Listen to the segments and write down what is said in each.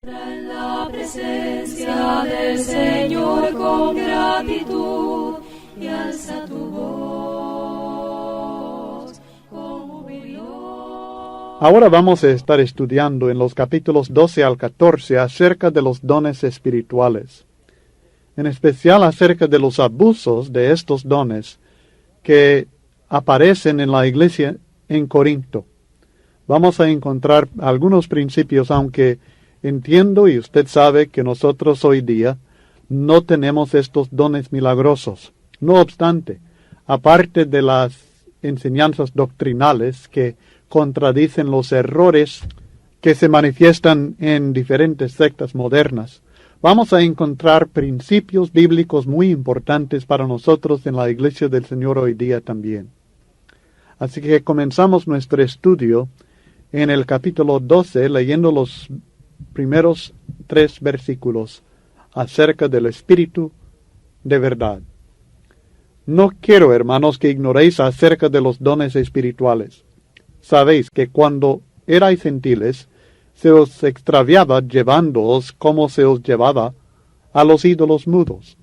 En la presencia del Señor con gratitud y alza tu voz con júbilo. Ahora vamos a estar estudiando en los capítulos 12 al 14 acerca de los dones espirituales, en especial acerca de los abusos de estos dones que aparecen en la iglesia en Corinto. Vamos a encontrar algunos principios, aunque entiendo y usted sabe que nosotros hoy día no tenemos estos dones milagrosos. No obstante, aparte de las enseñanzas doctrinales que contradicen los errores que se manifiestan en diferentes sectas modernas, vamos a encontrar principios bíblicos muy importantes para nosotros en la Iglesia del Señor hoy día también. Así que comenzamos nuestro estudio en el capítulo 12, leyendo los primeros 3 versículos acerca del Espíritu de verdad. No quiero, hermanos, que ignoréis acerca de los dones espirituales. Sabéis que cuando erais gentiles, se os extraviaba llevándoos como se os llevaba a los ídolos mudos.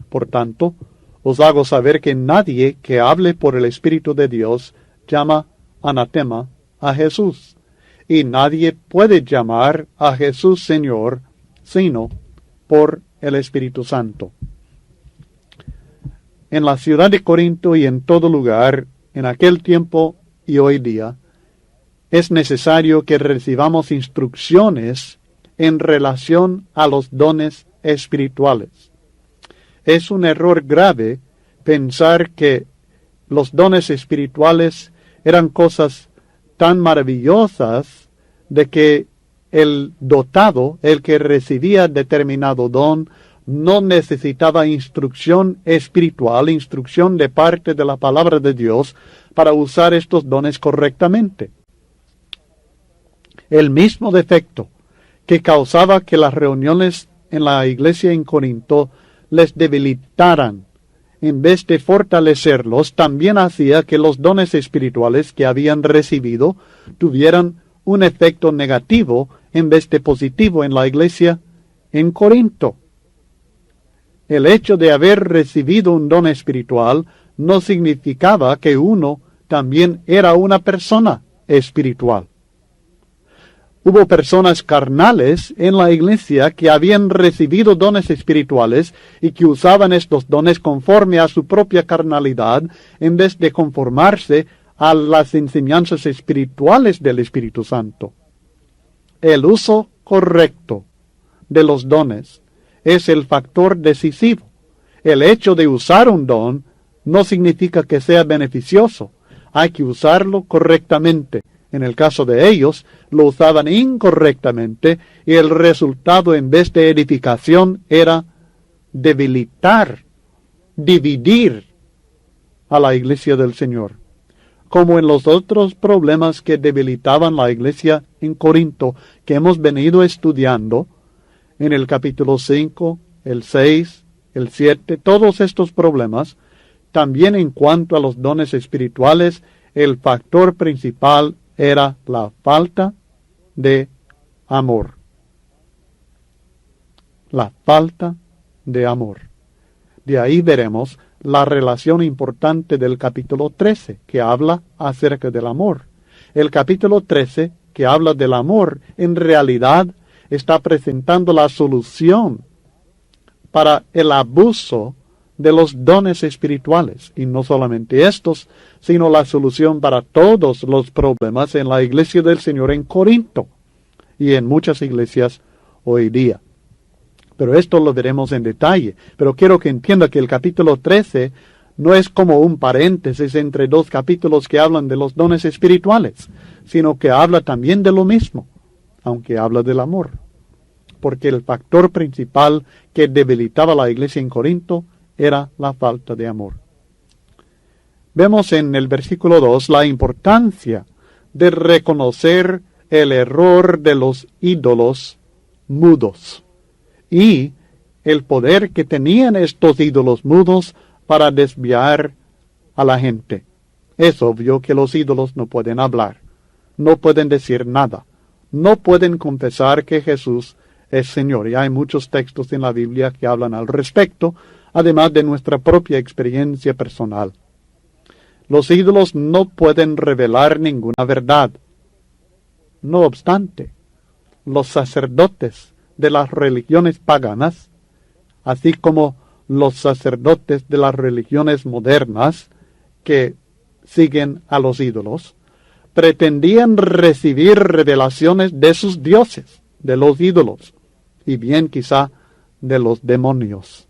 Por tanto, os hago saber que nadie que hable por el Espíritu de Dios llama anatema a Jesús. Y nadie puede llamar a Jesús Señor, sino por el Espíritu Santo. En la ciudad de Corinto y en todo lugar, en aquel tiempo y hoy día, es necesario que recibamos instrucciones en relación a los dones espirituales. Es un error grave pensar que los dones espirituales eran cosas tan maravillosas de que el dotado, el que recibía determinado don, no necesitaba instrucción espiritual, instrucción de parte de la palabra de Dios para usar estos dones correctamente. El mismo defecto que causaba que las reuniones en la iglesia en Corinto les debilitaran, en vez de fortalecerlos, también hacía que los dones espirituales que habían recibido tuvieran un efecto negativo en vez de positivo en la iglesia en Corinto. El hecho de haber recibido un don espiritual no significaba que uno también era una persona espiritual. Hubo personas carnales en la iglesia que habían recibido dones espirituales y que usaban estos dones conforme a su propia carnalidad en vez de conformarse a las enseñanzas espirituales del Espíritu Santo. El uso correcto de los dones es el factor decisivo. El hecho de usar un don no significa que sea beneficioso. Hay que usarlo correctamente. En el caso de ellos, lo usaban incorrectamente y el resultado, en vez de edificación, era debilitar, dividir a la iglesia del Señor. Como en los otros problemas que debilitaban la iglesia en Corinto, que hemos venido estudiando, en el capítulo 5, el 6, el 7, todos estos problemas, también en cuanto a los dones espirituales, el factor principal era la falta de amor. La falta de amor. De ahí veremos la relación importante del capítulo 13, que habla acerca del amor. El capítulo 13, que habla del amor, en realidad está presentando la solución para el abuso de los dones espirituales, y no solamente estos, sino la solución para todos los problemas en la iglesia del Señor en Corinto y en muchas iglesias hoy día. Pero esto lo veremos en detalle. Pero quiero que entienda que el capítulo 13 no es como un paréntesis entre 2 capítulos que hablan de los dones espirituales, sino que habla también de lo mismo, aunque habla del amor. Porque el factor principal que debilitaba la iglesia en Corinto era la falta de amor. Vemos en el versículo 2 la importancia de reconocer el error de los ídolos mudos y el poder que tenían estos ídolos mudos para desviar a la gente. Es obvio que los ídolos no pueden hablar, no pueden decir nada, no pueden confesar que Jesús es Señor. Y hay muchos textos en la Biblia que hablan al respecto, además de nuestra propia experiencia personal. Los ídolos no pueden revelar ninguna verdad. No obstante, los sacerdotes de las religiones paganas, así como los sacerdotes de las religiones modernas que siguen a los ídolos, pretendían recibir revelaciones de sus dioses, de los ídolos, y bien quizá de los demonios.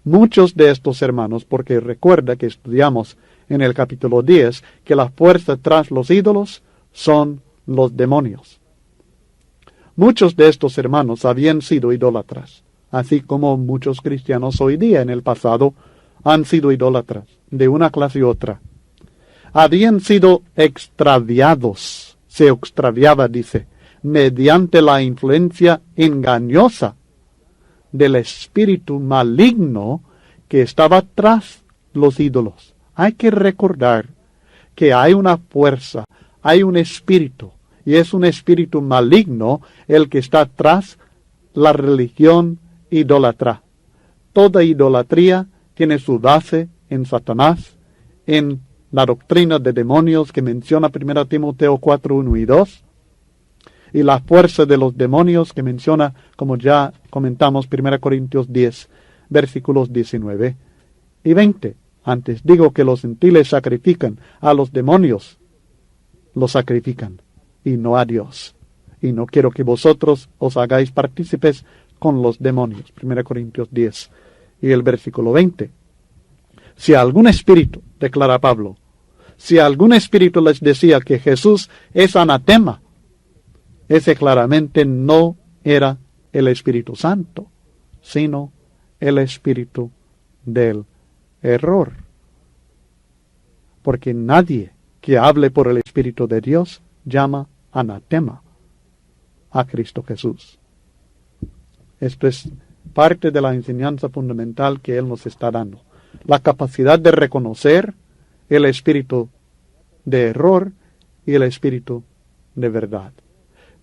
Muchos de estos hermanos, porque recuerda que estudiamos en el capítulo 10 que la fuerza tras los ídolos son los demonios. Muchos de estos hermanos habían sido idólatras, así como muchos cristianos hoy día en el pasado han sido idólatras, de una clase u otra. Habían sido extraviados, se extraviaba, dice, mediante la influencia engañosa del espíritu maligno que estaba tras los ídolos. Hay que recordar que hay una fuerza, hay un espíritu, y es un espíritu maligno el que está tras la religión idólatra. Toda idolatría tiene su base en Satanás, en la doctrina de demonios que menciona 1 Timoteo 4, 1 y 2, y la fuerza de los demonios que menciona, como ya comentamos, 1 Corintios 10, versículos 19 y 20. Antes digo que los gentiles sacrifican a los demonios, los sacrifican, y no a Dios. Y no quiero que vosotros os hagáis partícipes con los demonios. 1 Corintios 10 y el versículo 20. Si algún espíritu, declara Pablo, si algún espíritu les decía que Jesús es anatema, ese claramente no era el Espíritu Santo, sino el espíritu del error. Porque nadie que hable por el Espíritu de Dios llama anatema a Cristo Jesús. Esto es parte de la enseñanza fundamental que Él nos está dando. La capacidad de reconocer el espíritu de error y el espíritu de verdad.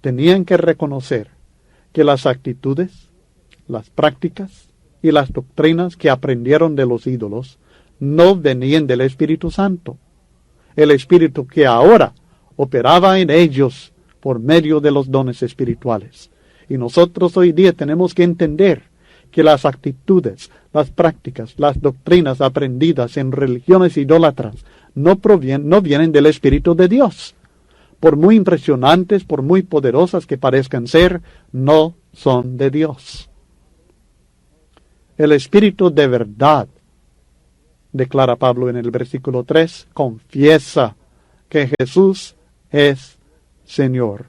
Tenían que reconocer que las actitudes, las prácticas y las doctrinas que aprendieron de los ídolos no venían del Espíritu Santo. El Espíritu que ahora operaba en ellos por medio de los dones espirituales. Y nosotros hoy día tenemos que entender que las actitudes, las prácticas, las doctrinas aprendidas en religiones idólatras no vienen del Espíritu de Dios. Por muy impresionantes, por muy poderosas que parezcan ser, no son de Dios. El Espíritu de verdad, declara Pablo en el versículo 3, confiesa que Jesús es Señor.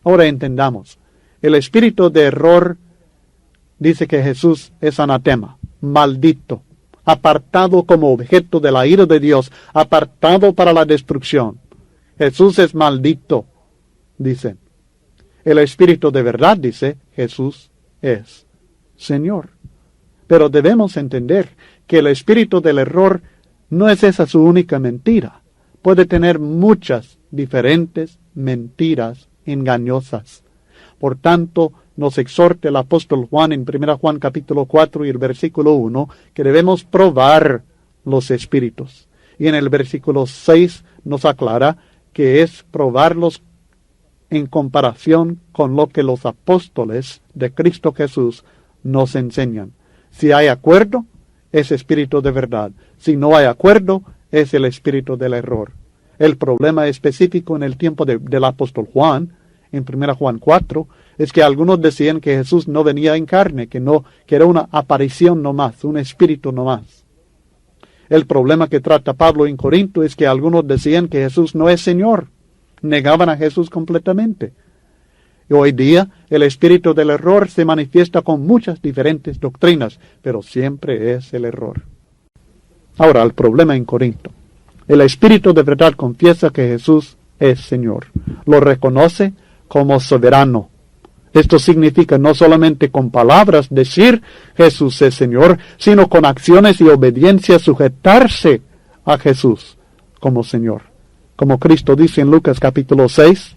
Ahora entendamos, el espíritu de error dice que Jesús es anatema, maldito, apartado como objeto de la ira de Dios, apartado para la destrucción. Jesús es maldito, dicen. El espíritu de verdad dice, Jesús es Señor. Pero debemos entender que el espíritu del error no es esa su única mentira. Puede tener muchas diferentes mentiras engañosas. Por tanto, nos exhorta el apóstol Juan en 1 Juan capítulo 4 y el versículo 1, que debemos probar los espíritus. Y en el versículo 6 nos aclara que es probarlos en comparación con lo que los apóstoles de Cristo Jesús nos enseñan. Si hay acuerdo, es espíritu de verdad. Si no hay acuerdo, es el espíritu del error. El problema específico en el tiempo del apóstol Juan, en 1 Juan 4, es que algunos decían que Jesús no venía en carne, que era una aparición nomás, un espíritu nomás. El problema que trata Pablo en Corinto es que algunos decían que Jesús no es Señor, negaban a Jesús completamente. Y hoy día el espíritu del error se manifiesta con muchas diferentes doctrinas, pero siempre es el error. Ahora, el problema en Corinto. El espíritu de verdad confiesa que Jesús es Señor. Lo reconoce como soberano. Esto significa no solamente con palabras decir Jesús es Señor, sino con acciones y obediencia sujetarse a Jesús como Señor. Como Cristo dice en Lucas capítulo 6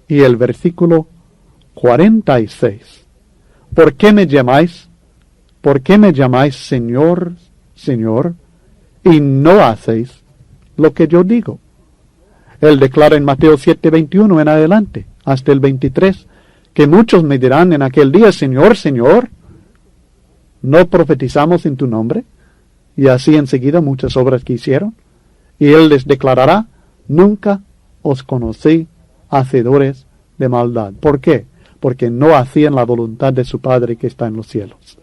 y el versículo 46. ¿Por qué me llamáis Señor, Señor, y no hacéis lo que yo digo? Él declara en Mateo 7:21 en adelante, hasta el 23, que muchos me dirán en aquel día, Señor, Señor, ¿no profetizamos en tu nombre? Y así enseguida muchas obras que hicieron. Y él les declarará, nunca os conocí, hacedores de maldad. ¿Por qué? Porque no hacían la voluntad de su Padre que está en los cielos.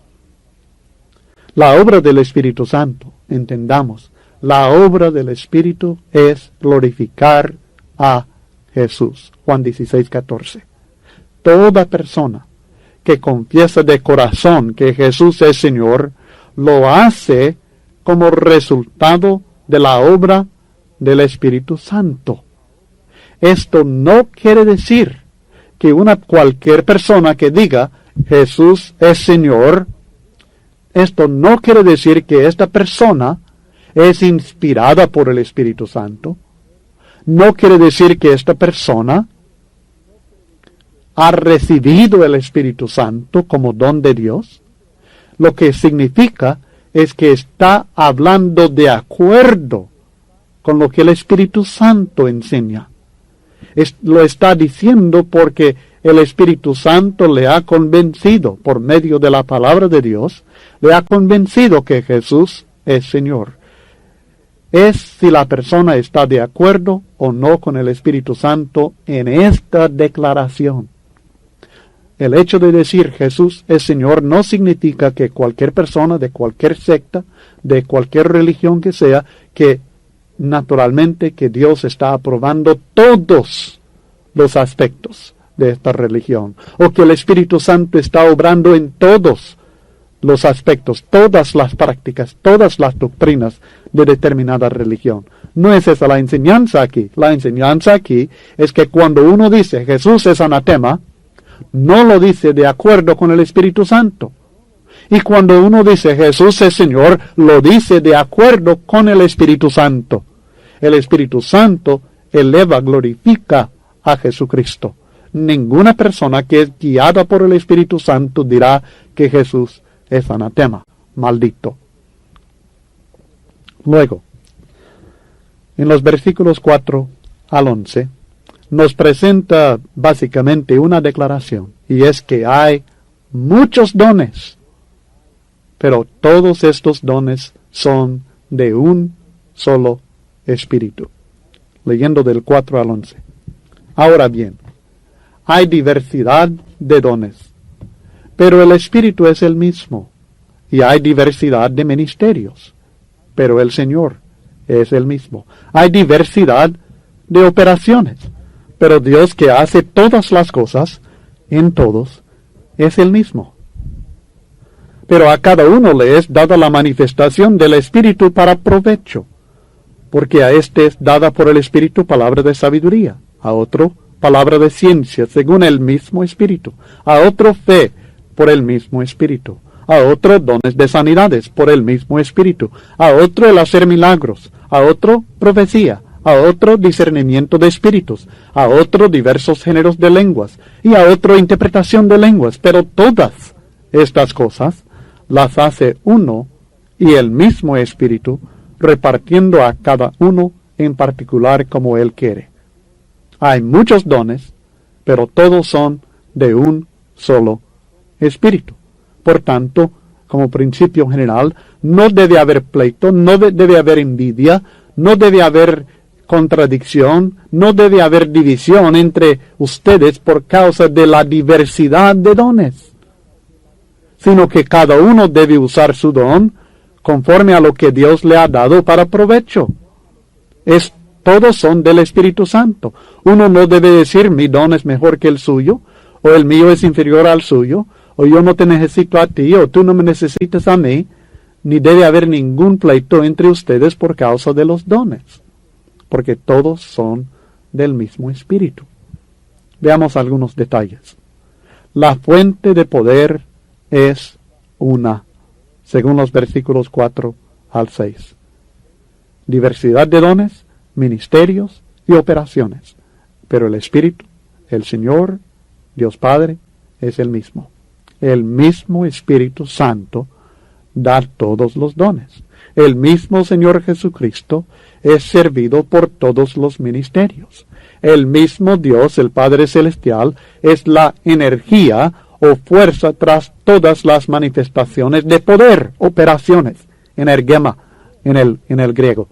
La obra del Espíritu Santo, entendamos, la obra del Espíritu es glorificar a Jesús. Juan 16:14. Toda persona que confiesa de corazón que Jesús es Señor, lo hace como resultado de la obra del Espíritu Santo. Esto no quiere decir que cualquier persona que diga Jesús es Señor, esto no quiere decir que esta persona es inspirada por el Espíritu Santo. No quiere decir que esta persona ha recibido el Espíritu Santo como don de Dios. Lo que significa es que está hablando de acuerdo con lo que el Espíritu Santo enseña. Lo está diciendo porque el Espíritu Santo le ha convencido por medio de la palabra de Dios, le ha convencido que Jesús es Señor. Es si la persona está de acuerdo o no con el Espíritu Santo en esta declaración. El hecho de decir Jesús es Señor no significa que cualquier persona de cualquier secta, de cualquier religión que sea, que naturalmente que Dios está aprobando todos los aspectos de esta religión, o que el Espíritu Santo está obrando en todos los aspectos, todas las prácticas, todas las doctrinas de determinada religión. No es esa la enseñanza aquí. La enseñanza aquí es que cuando uno dice Jesús es anatema, no lo dice de acuerdo con el Espíritu Santo. Y cuando uno dice Jesús es Señor, lo dice de acuerdo con el Espíritu Santo. El Espíritu Santo eleva, glorifica a Jesucristo. Ninguna persona que es guiada por el Espíritu Santo dirá que Jesús es anatema, maldito. Luego, en los versículos 4 al 11, nos presenta básicamente una declaración, y es que hay muchos dones, pero todos estos dones son de un solo Espíritu. Leyendo del 4 al 11. Ahora bien, hay diversidad de dones, pero el Espíritu es el mismo, y hay diversidad de ministerios, pero el Señor es el mismo. Hay diversidad de operaciones, pero Dios que hace todas las cosas en todos es el mismo. Pero a cada uno le es dada la manifestación del Espíritu para provecho, porque a este es dada por el Espíritu palabra de sabiduría, a otro palabra de ciencia según el mismo Espíritu, a otro fe por el mismo Espíritu, a otro dones de sanidades por el mismo Espíritu, a otro el hacer milagros, a otro profecía, a otro discernimiento de espíritus, a otro diversos géneros de lenguas, y a otro interpretación de lenguas. Pero todas estas cosas las hace uno y el mismo Espíritu, repartiendo a cada uno en particular como Él quiere. Hay muchos dones, pero todos son de un solo Espíritu. Por tanto, como principio general, no debe haber pleito, no debe haber envidia, no debe haber contradicción, no debe haber división entre ustedes por causa de la diversidad de dones, sino que cada uno debe usar su don conforme a lo que Dios le ha dado para provecho. Todos son del Espíritu Santo. Uno no debe decir mi don es mejor que el suyo, o el mío es inferior al suyo, o yo no te necesito a ti, o tú no me necesitas a mí, ni debe haber ningún pleito entre ustedes por causa de los dones, porque todos son del mismo Espíritu. Veamos algunos detalles. La fuente de poder es una, según los versículos 4 al 6. Diversidad de dones, ministerios y operaciones, pero el Espíritu, el Señor, Dios Padre es el mismo. El mismo Espíritu Santo da todos los dones. El mismo Señor Jesucristo es servido por todos los ministerios. El mismo Dios, el Padre Celestial, es la energía o fuerza tras todas las manifestaciones de poder, operaciones, energema en el griego.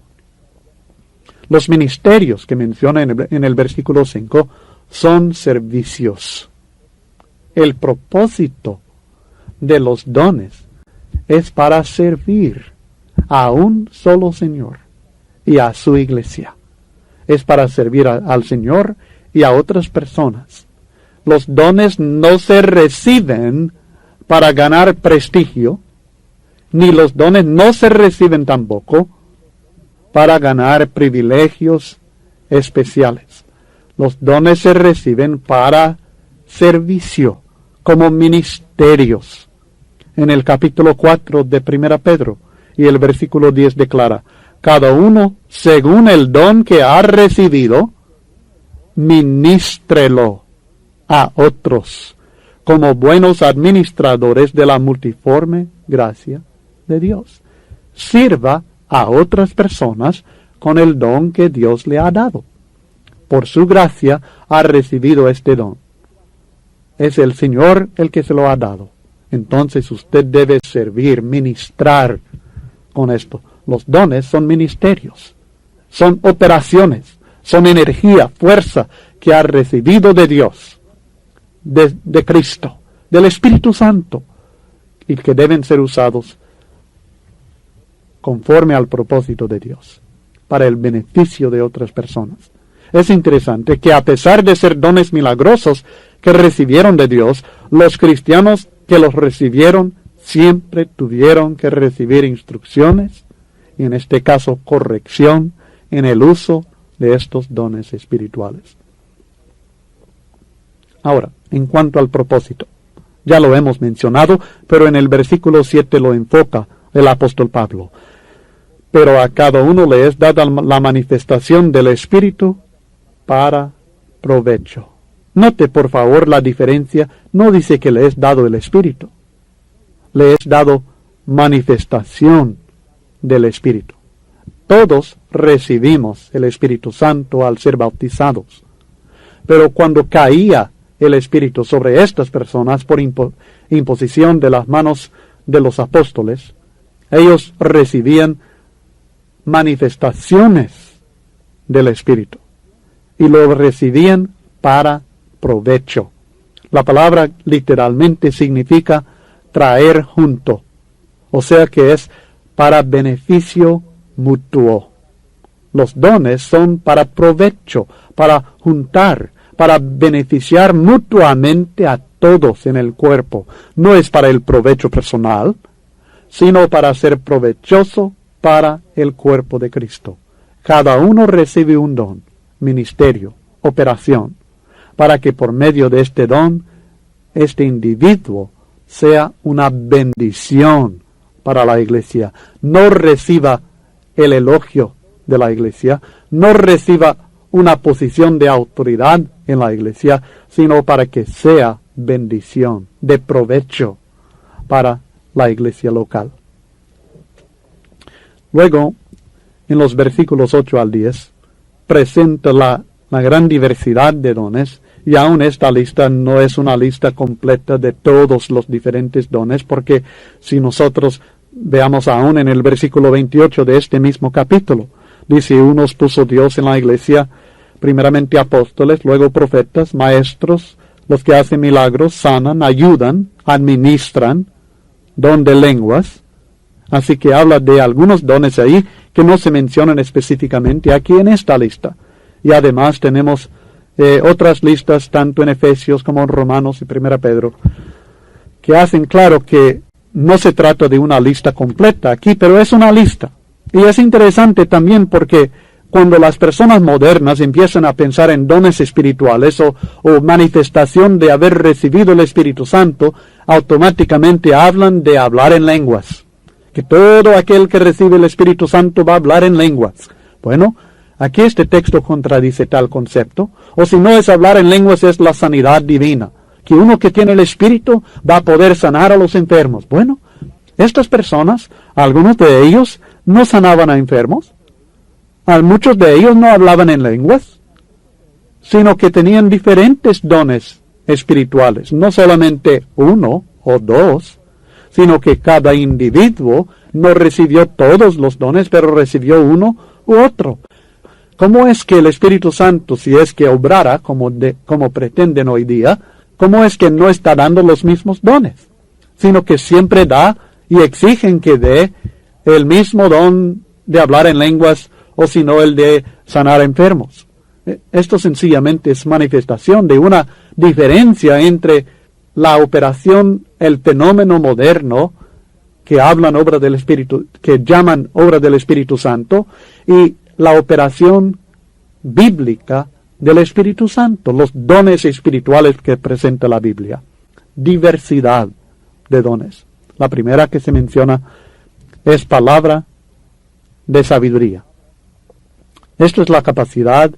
Los ministerios que menciona en el versículo 5 son servicios. El propósito de los dones es para servir a un solo Señor y a su iglesia. Es para servir al Señor y a otras personas. Los dones no se reciben para ganar prestigio, ni los dones no se reciben tampoco para ganar privilegios especiales. Los dones se reciben para servicio, como ministerios. En el capítulo 4 de 1 Pedro y el versículo 10 declara: cada uno según el don que ha recibido, ministrelo a otros como buenos administradores de la multiforme gracia de Dios. Sirva a otras personas con el don que Dios le ha dado. Por su gracia ha recibido este don. Es el Señor el que se lo ha dado. Entonces usted debe servir, ministrar con esto. Los dones son ministerios, son operaciones, son energía, fuerza que ha recibido de Dios, de Cristo, del Espíritu Santo, y que deben ser usados conforme al propósito de Dios, para el beneficio de otras personas. Es interesante que a pesar de ser dones milagrosos que recibieron de Dios, los cristianos que los recibieron siempre tuvieron que recibir instrucciones, y en este caso corrección, en el uso de estos dones espirituales. Ahora, en cuanto al propósito, ya lo hemos mencionado, pero en el versículo 7 lo enfoca el apóstol Pablo. Pero a cada uno le es dada la manifestación del Espíritu para provecho. Note por favor la diferencia, no dice que le es dado el Espíritu, le es dado manifestación del Espíritu. Todos recibimos el Espíritu Santo al ser bautizados, pero cuando caía el Espíritu sobre estas personas por imposición de las manos de los apóstoles, ellos recibían manifestaciones del Espíritu y lo recibían para provecho. La palabra literalmente significa traer junto, o sea que es para beneficio mutuo. Los dones son para provecho, para juntar, para beneficiar mutuamente a todos en el cuerpo. No es para el provecho personal, sino para ser provechoso para el cuerpo de Cristo. Cada uno recibe un don, ministerio, operación, para que por medio de este don, este individuo sea una bendición para la iglesia. No reciba el elogio de la iglesia, no reciba una posición de autoridad en la iglesia, sino para que sea bendición, de provecho para la iglesia local. Luego, en los versículos 8 al 10, presenta la gran diversidad de dones, y aún esta lista no es una lista completa de todos los diferentes dones, porque si nosotros veamos aún en el versículo 28 de este mismo capítulo, dice: unos puso Dios en la iglesia, primeramente apóstoles, luego profetas, maestros, los que hacen milagros, sanan, ayudan, administran, don de lenguas. Así que habla de algunos dones ahí que no se mencionan específicamente aquí en esta lista. Y además tenemos otras listas, tanto en Efesios como en Romanos y 1 Pedro, que hacen claro que no se trata de una lista completa aquí, pero es una lista. Y es interesante también porque cuando las personas modernas empiezan a pensar en dones espirituales o manifestación de haber recibido el Espíritu Santo, automáticamente hablan de hablar en lenguas. Que todo aquel que recibe el Espíritu Santo va a hablar en lenguas. Bueno, aquí este texto contradice tal concepto. O si no es hablar en lenguas, es la sanidad divina. que uno que tiene el Espíritu va a poder sanar a los enfermos. Bueno, estas personas, algunos de ellos no sanaban a enfermos, muchos de ellos no hablaban en lenguas, sino que tenían diferentes dones espirituales, no solamente uno o dos, sino que cada individuo no recibió todos los dones, pero recibió uno u otro. ¿Cómo es que el Espíritu Santo, si es que obrara como pretenden hoy día, cómo es que no está dando los mismos dones? Sino que siempre da y exigen que dé el mismo don de hablar en lenguas o si no el de sanar enfermos. Esto sencillamente es manifestación de una diferencia entre la operación, el fenómeno moderno que hablan obra del Espíritu, que llaman obra del Espíritu Santo, y la operación bíblica del Espíritu Santo, los dones espirituales que presenta la Biblia. Diversidad de dones. La primera que se menciona es palabra de sabiduría. Esto es la capacidad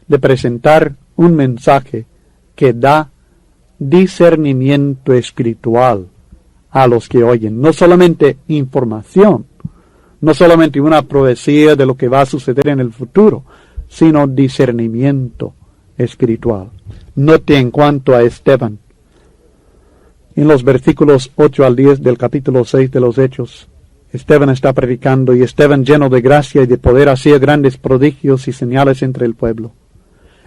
de presentar un mensaje que da discernimiento espiritual a los que oyen. No solamente información, no solamente una profecía de lo que va a suceder en el futuro, sino discernimiento espiritual. Note en cuanto a Esteban, en los versículos 8 al 10 del capítulo 6 de los Hechos, Esteban está predicando y Esteban, lleno de gracia y de poder, hacía grandes prodigios y señales entre el pueblo.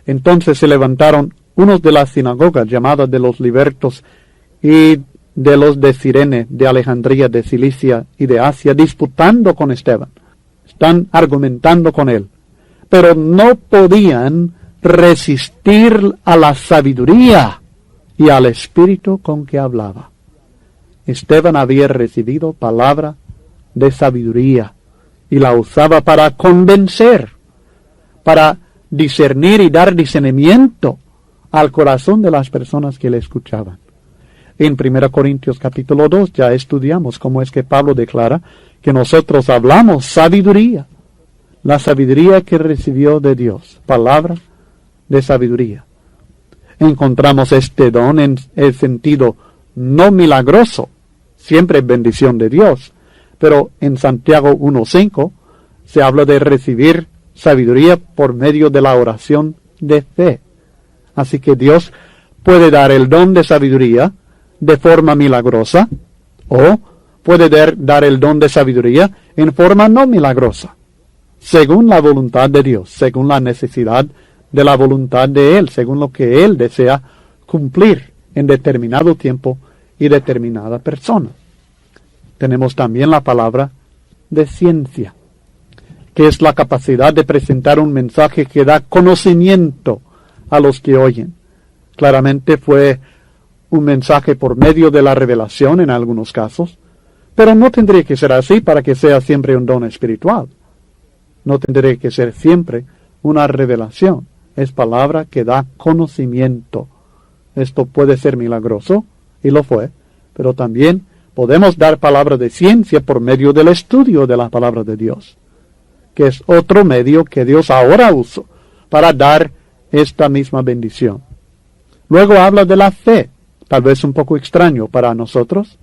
Entonces se levantaron unos de la sinagoga llamada de los libertos y de los de Cirene, de Alejandría, de Cilicia y de Asia, disputando con Esteban. Están argumentando con él, pero no podían resistir a la sabiduría y al espíritu con que hablaba. Esteban había recibido palabra de sabiduría y la usaba para convencer, para discernir y dar discernimiento al corazón de las personas que le escuchaban. En 1 Corintios capítulo 2 ya estudiamos cómo es que Pablo declara que nosotros hablamos sabiduría, la sabiduría que recibió de Dios, palabra de sabiduría. Encontramos este don en el sentido no milagroso, siempre bendición de Dios, pero en Santiago 1:5 se habla de recibir sabiduría por medio de la oración de fe. Así que Dios puede dar el don de sabiduría de forma milagrosa o puede dar el don de sabiduría en forma no milagrosa, según la voluntad de Dios, según la necesidad de la voluntad de Él, según lo que Él desea cumplir en determinado tiempo y determinada persona. Tenemos también la palabra de ciencia, que es la capacidad de presentar un mensaje que da conocimiento a los que oyen. Claramente fue un mensaje por medio de la revelación en algunos casos, pero no tendría que ser así para que sea siempre un don espiritual. No tendría que ser siempre una revelación. Es palabra que da conocimiento. Esto puede ser milagroso, y lo fue, pero también podemos dar palabra de ciencia por medio del estudio de la palabra de Dios, que es otro medio que Dios ahora usa para dar esta misma bendición. Luego habla de la fe, tal vez un poco extraño para nosotros,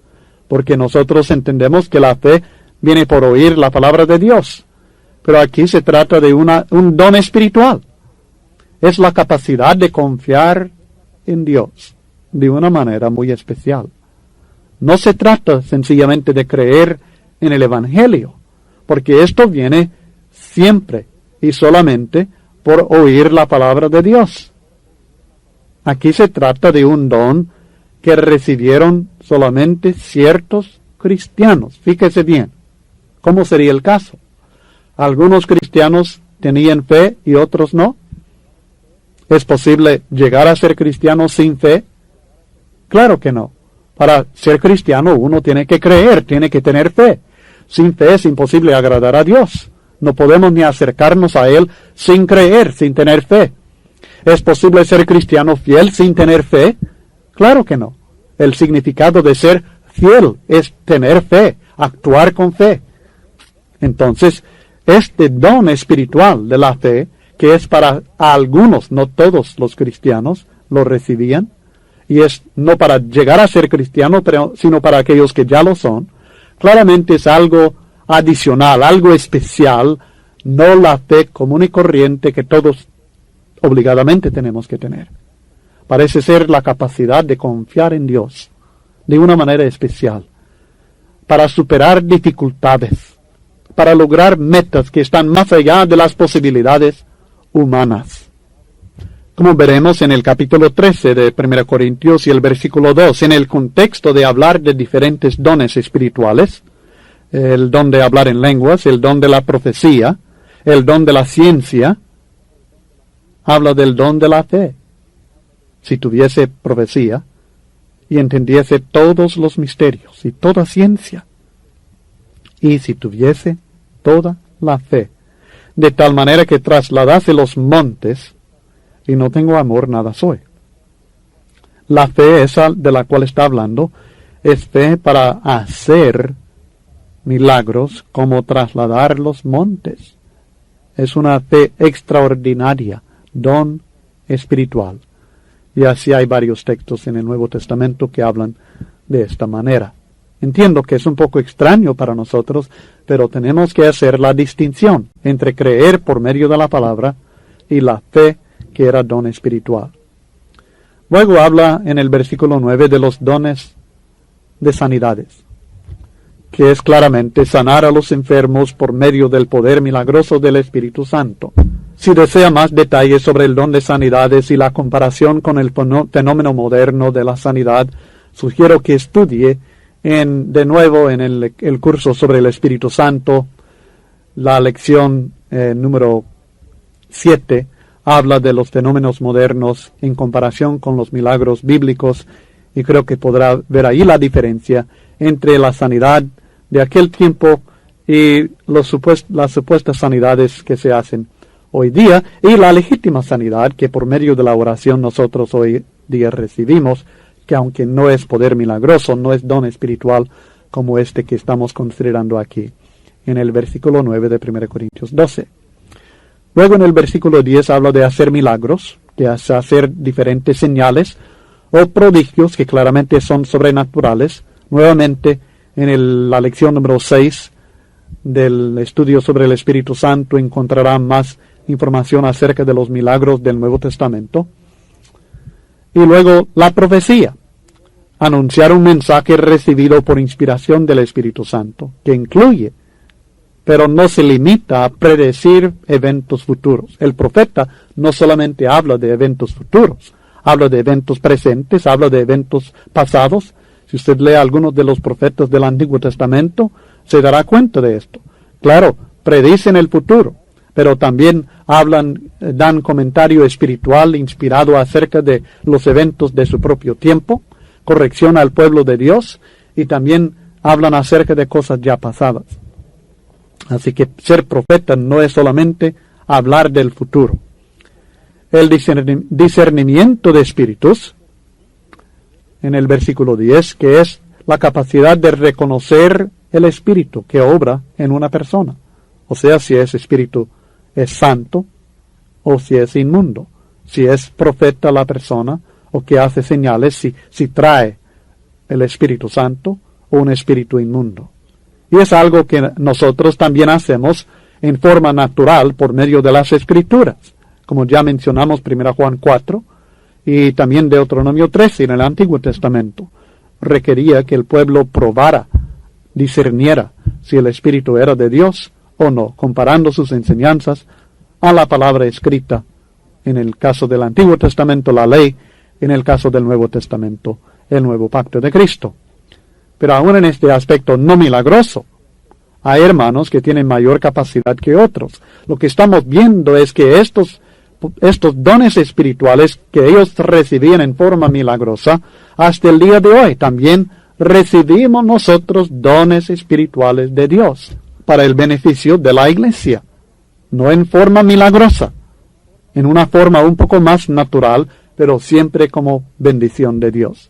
porque nosotros entendemos que la fe viene por oír la palabra de Dios, pero aquí se trata de un don espiritual. Es la capacidad de confiar en Dios de una manera muy especial. No se trata sencillamente de creer en el Evangelio, porque esto viene siempre y solamente por oír la palabra de Dios. Aquí se trata de un don que recibieron solamente ciertos cristianos. Fíjese bien, ¿cómo sería el caso? ¿Algunos cristianos tenían fe y otros no? ¿Es posible llegar a ser cristiano sin fe? Claro que no. Para ser cristiano uno tiene que creer, tiene que tener fe. Sin fe es imposible agradar a Dios. No podemos ni acercarnos a Él sin creer, sin tener fe. ¿Es posible ser cristiano fiel sin tener fe? Claro que no. El significado de ser fiel es tener fe, actuar con fe. Entonces, este don espiritual de la fe, que es para algunos, no todos los cristianos, lo recibían, y es no para llegar a ser cristiano, sino para aquellos que ya lo son, claramente es algo adicional, algo especial, no la fe común y corriente que todos obligadamente tenemos que tener. Parece ser la capacidad de confiar en Dios de una manera especial, para superar dificultades, para lograr metas que están más allá de las posibilidades humanas. Como veremos en el capítulo 13 de 1 Corintios y el versículo 2, en el contexto de hablar de diferentes dones espirituales, el don de hablar en lenguas, el don de la profecía, el don de la ciencia, habla del don de la fe. Si tuviese profecía y entendiese todos los misterios y toda ciencia, y si tuviese toda la fe, de tal manera que trasladase los montes, y no tengo amor, nada soy. La fe esa de la cual está hablando es fe para hacer milagros como trasladar los montes. Es una fe extraordinaria, don espiritual. Y así hay varios textos en el Nuevo Testamento que hablan de esta manera. Entiendo que es un poco extraño para nosotros, pero tenemos que hacer la distinción entre creer por medio de la palabra y la fe que era don espiritual. Luego habla en el versículo 9 de los dones de sanidades, que es claramente sanar a los enfermos por medio del poder milagroso del Espíritu Santo. Si desea más detalles sobre el don de sanidades y la comparación con el fenómeno moderno de la sanidad, sugiero que estudie de nuevo en el curso sobre el Espíritu Santo. La lección número 7 habla de los fenómenos modernos en comparación con los milagros bíblicos, y creo que podrá ver ahí la diferencia entre la sanidad de aquel tiempo y las supuestas sanidades que se hacen hoy día, y la legítima sanidad que por medio de la oración nosotros hoy día recibimos, que aunque no es poder milagroso, no es don espiritual como este que estamos considerando aquí, en el versículo 9 de 1 Corintios 12. Luego en el versículo 10 habla de hacer milagros, que es hacer diferentes señales o prodigios que claramente son sobrenaturales. Nuevamente en la lección número 6 del estudio sobre el Espíritu Santo encontrarán más información acerca de los milagros del Nuevo Testamento. Y luego la profecía, anunciar un mensaje recibido por inspiración del Espíritu Santo, que incluye, pero no se limita a predecir eventos futuros. El profeta no solamente habla de eventos futuros, habla de eventos presentes, habla de eventos pasados. Si usted lee algunos de los profetas del Antiguo Testamento, se dará cuenta de esto. Claro, predicen el futuro, pero también dan comentario espiritual inspirado acerca de los eventos de su propio tiempo, corrección al pueblo de Dios, y también hablan acerca de cosas ya pasadas. Así que ser profeta no es solamente hablar del futuro. El discernimiento de espíritus, en el versículo 10, que es la capacidad de reconocer el espíritu que obra en una persona. O sea, si ese espíritu es santo o si es inmundo. Si es profeta la persona o que hace señales, si trae el Espíritu Santo o un espíritu inmundo. Y es algo que nosotros también hacemos en forma natural por medio de las Escrituras, como ya mencionamos 1 Juan 4 y también Deuteronomio 13 en el Antiguo Testamento. Requería que el pueblo probara, discerniera si el Espíritu era de Dios o no, comparando sus enseñanzas a la palabra escrita. En el caso del Antiguo Testamento, la ley; en el caso del Nuevo Testamento, el nuevo pacto de Cristo. Pero aún en este aspecto no milagroso, hay hermanos que tienen mayor capacidad que otros. Lo que estamos viendo es que estos dones espirituales que ellos recibían en forma milagrosa, hasta el día de hoy también recibimos nosotros dones espirituales de Dios para el beneficio de la iglesia, no en forma milagrosa, en una forma un poco más natural, pero siempre como bendición de Dios.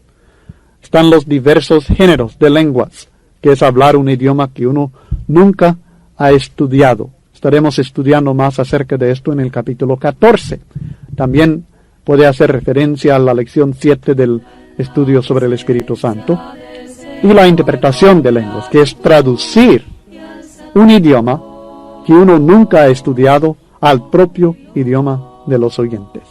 Están los diversos géneros de lenguas, que es hablar un idioma que uno nunca ha estudiado. Estaremos estudiando más acerca de esto en el capítulo 14. También puede hacer referencia a la lección 7 del estudio sobre el Espíritu Santo, y la interpretación de lenguas, que es traducir un idioma que uno nunca ha estudiado al propio idioma de los oyentes.